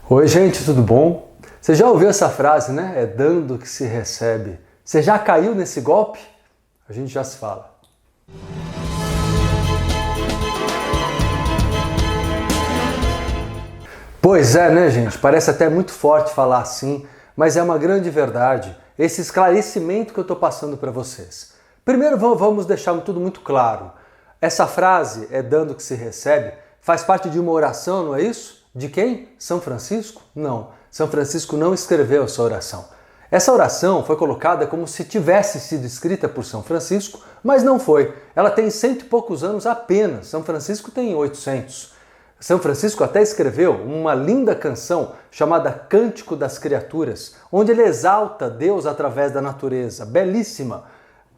Oi, gente, tudo bom? Você já ouviu essa frase, né? É dando que se recebe. Você já caiu nesse golpe? A gente já se fala. Pois é, né, gente? Parece até muito forte falar assim, mas é uma grande verdade esse esclarecimento que eu estou passando para vocês. Primeiro, vamos deixar tudo muito claro. Essa frase, é dando que se recebe, faz parte de uma oração, não é isso? De quem? São Francisco? Não. São Francisco não escreveu essa oração. Essa oração foi colocada como se tivesse sido escrita por São Francisco, mas não foi. Ela tem 100 e poucos anos apenas. São Francisco tem 800. São Francisco até escreveu uma linda canção chamada Cântico das Criaturas, onde ele exalta Deus através da natureza. Belíssima.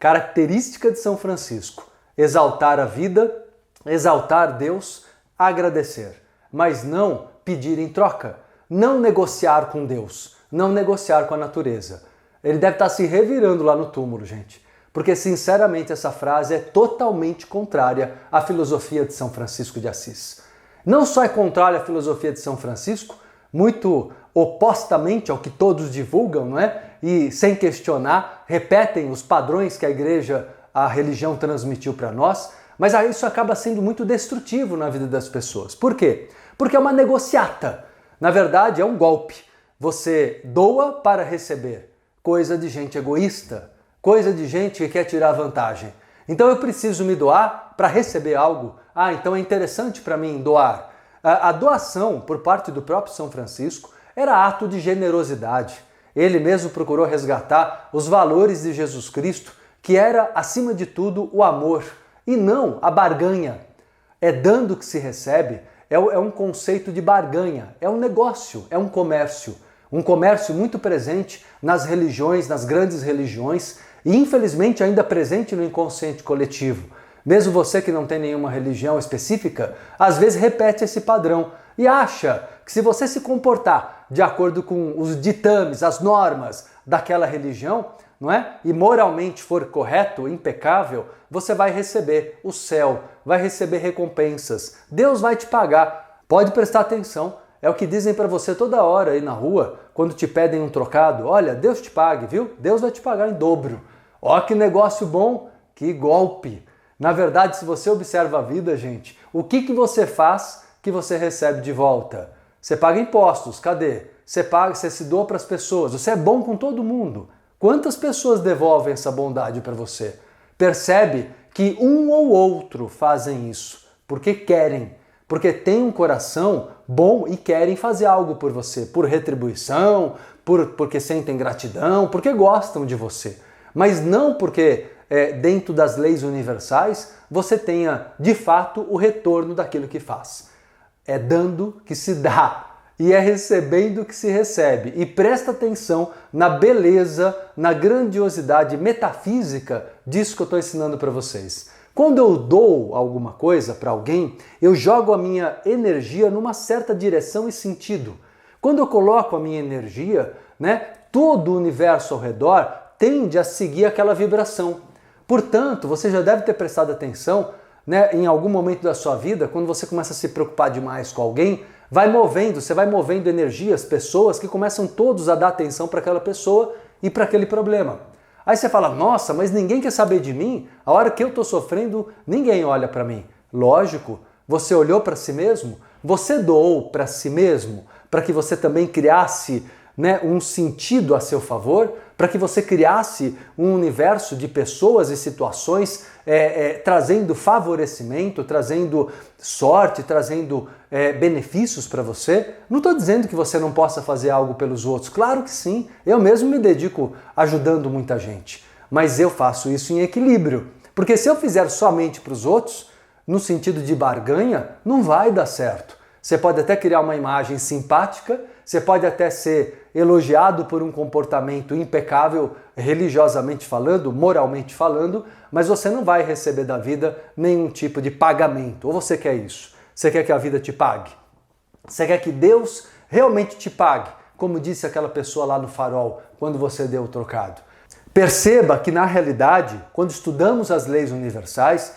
Característica de São Francisco. Exaltar a vida, exaltar Deus, agradecer. Mas não pedir em troca. Não negociar com Deus. Não negociar com a natureza. Ele deve estar se revirando lá no túmulo, gente. Porque, sinceramente, essa frase é totalmente contrária à filosofia de São Francisco de Assis. Não só é contrária à filosofia de São Francisco, muito opostamente ao que todos divulgam, não é? E sem questionar, repetem os padrões que a igreja, a religião transmitiu para nós, mas isso acaba sendo muito destrutivo na vida das pessoas. Por quê? Porque é uma negociata. Na verdade, é um golpe. Você doa para receber. Coisa de gente egoísta, coisa de gente que quer tirar vantagem. Então eu preciso me doar para receber algo. Então é interessante para mim doar. A doação por parte do próprio São Francisco era ato de generosidade. Ele mesmo procurou resgatar os valores de Jesus Cristo, que era, acima de tudo, o amor e não a barganha. É dando que se recebe, é um conceito de barganha, é um negócio, é um comércio. Um comércio muito presente nas religiões, nas grandes religiões, e infelizmente ainda presente no inconsciente coletivo. Mesmo você que não tem nenhuma religião específica, às vezes repete esse padrão e acha que se você se comportar de acordo com os ditames, as normas daquela religião, não é? E moralmente for correto, impecável, você vai receber o céu, vai receber recompensas. Deus vai te pagar. Pode prestar atenção. É o que dizem para você toda hora aí na rua, quando te pedem um trocado. Olha, Deus te pague, viu? Deus vai te pagar em dobro. Ó, que negócio bom, que golpe. Na verdade, se você observa a vida, gente, o que você faz que você recebe de volta? Você paga impostos, cadê? Você se doa para as pessoas, você é bom com todo mundo. Quantas pessoas devolvem essa bondade para você? Percebe que um ou outro fazem isso porque querem, porque têm um coração bom e querem fazer algo por você, por retribuição, porque sentem gratidão, porque gostam de você. Mas não porque dentro das leis universais você tenha de fato o retorno daquilo que faz. É dando que se dá e é recebendo que se recebe. E presta atenção na beleza, na grandiosidade metafísica disso que eu estou ensinando para vocês. Quando eu dou alguma coisa para alguém, eu jogo a minha energia numa certa direção e sentido. Quando eu coloco a minha energia, todo o universo ao redor tende a seguir aquela vibração. Portanto, você já deve ter prestado atenção, em algum momento da sua vida, quando você começa a se preocupar demais com alguém, você vai movendo energias, pessoas que começam todos a dar atenção para aquela pessoa e para aquele problema. Aí você fala, nossa, mas ninguém quer saber de mim? A hora que eu estou sofrendo, ninguém olha para mim. Lógico, você olhou para si mesmo? Você doou para si mesmo? Para que você também criasse um sentido a seu favor? Para que você criasse um universo de pessoas e situações trazendo favorecimento, trazendo sorte, trazendo benefícios para você? Não estou dizendo que você não possa fazer algo pelos outros. Claro que sim. Eu mesmo me dedico ajudando muita gente. Mas eu faço isso em equilíbrio. Porque se eu fizer somente para os outros, no sentido de barganha, não vai dar certo. Você pode até criar uma imagem simpática, você pode até ser elogiado por um comportamento impecável, religiosamente falando, moralmente falando, mas você não vai receber da vida nenhum tipo de pagamento. Ou você quer isso? Você quer que a vida te pague? Você quer que Deus realmente te pague? Como disse aquela pessoa lá no farol, quando você deu o trocado. Perceba que, na realidade, quando estudamos as leis universais,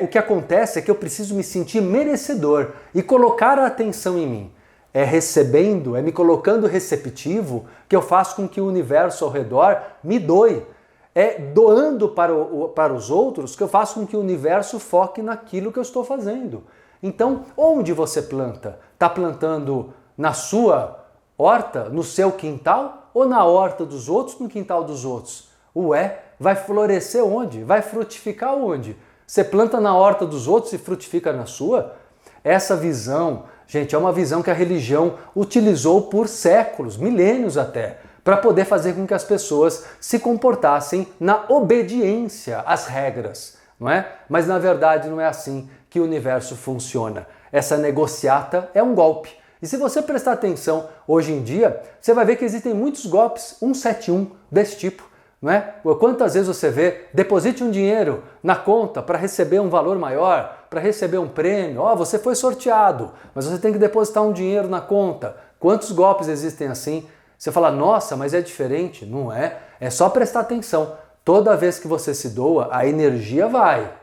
o que acontece é que eu preciso me sentir merecedor e colocar a atenção em mim. é recebendo, é me colocando receptivo, que eu faço com que o universo ao redor me doe. É doando para os outros que eu faço com que o universo foque naquilo que eu estou fazendo. Então, onde você planta? Está plantando na sua horta, no seu quintal, ou na horta dos outros, no quintal dos outros? Ué, vai florescer onde? Vai frutificar onde? Você planta na horta dos outros e frutifica na sua? Essa visão, gente, é uma visão que a religião utilizou por séculos, milênios até, para poder fazer com que as pessoas se comportassem na obediência às regras, não é? Mas na verdade não é assim que o universo funciona. Essa negociata é um golpe. E se você prestar atenção hoje em dia, você vai ver que existem muitos golpes 171 desse tipo. Não é? Quantas vezes você vê, deposite um dinheiro na conta para receber um valor maior, para receber um prêmio, você foi sorteado, mas você tem que depositar um dinheiro na conta. Quantos golpes existem assim? Você fala, nossa, mas é diferente. Não é? É só prestar atenção. Toda vez que você se doa, a energia vai.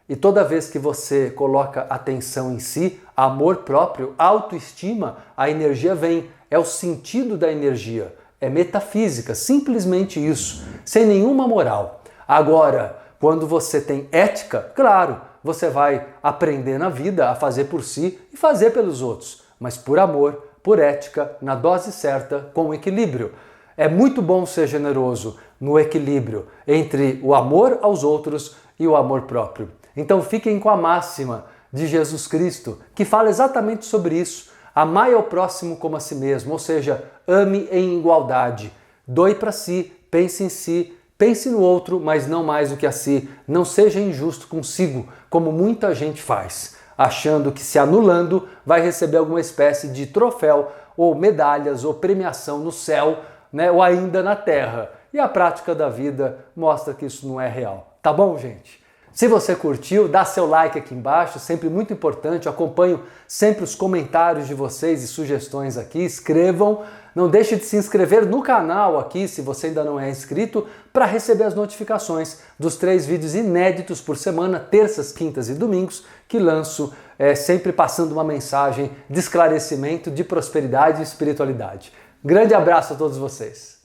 E toda vez que você coloca atenção em si, amor próprio, autoestima, a energia vem. É o sentido da energia. É metafísica, simplesmente isso, sem nenhuma moral. Agora, quando você tem ética, claro, você vai aprender na vida a fazer por si e fazer pelos outros, mas por amor, por ética, na dose certa, com equilíbrio. É muito bom ser generoso no equilíbrio entre o amor aos outros e o amor próprio. Então fiquem com a máxima de Jesus Cristo, que fala exatamente sobre isso. Amai ao próximo como a si mesmo, ou seja, ame em igualdade. Doe para si, pense em si, pense no outro, mas não mais do que a si. Não seja injusto consigo, como muita gente faz, achando que se anulando vai receber alguma espécie de troféu, ou medalhas, ou premiação no céu, né, ou ainda na terra. E a prática da vida mostra que isso não é real. Tá bom, gente? Se você curtiu, dá seu like aqui embaixo, sempre muito importante. Eu acompanho sempre os comentários de vocês e sugestões aqui. Escrevam, não deixe de se inscrever no canal aqui, se você ainda não é inscrito, para receber as notificações dos 3 vídeos inéditos por semana, terças, quintas e domingos, que lanço sempre passando uma mensagem de esclarecimento, de prosperidade e espiritualidade. Grande abraço a todos vocês!